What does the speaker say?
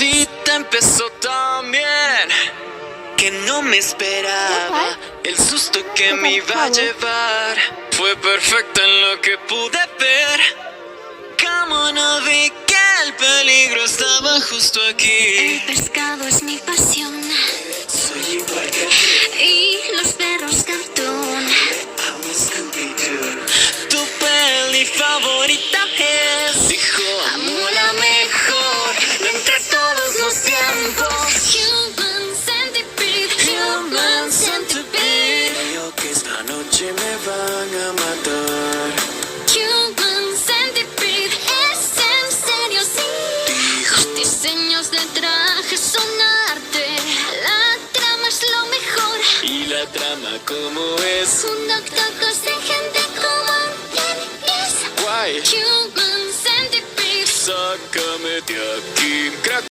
cita empezó tan bien que no me esperaba el susto que me iba a llevar. Fue perfecto en lo que pude ver. Como no vi que el peligro estaba justo aquí. El pescado es mi pasión Soy igual que tú. y los perros cartón. Amo Scooby-Doo. Tu peli favorita es, dijo, amo la mejor entre todos los tiempos. Human centipede, Human Centipede. Creo que esta noche me van a matar. Human centipede, es en serio, sí. Dijo. Los diseños de trajes son arte. La trama es lo mejor. ¿Y la trama cómo es? Un octopus de gente común. ¿Quién es? Guay. Human centipede. Sácame de aquí. Crack.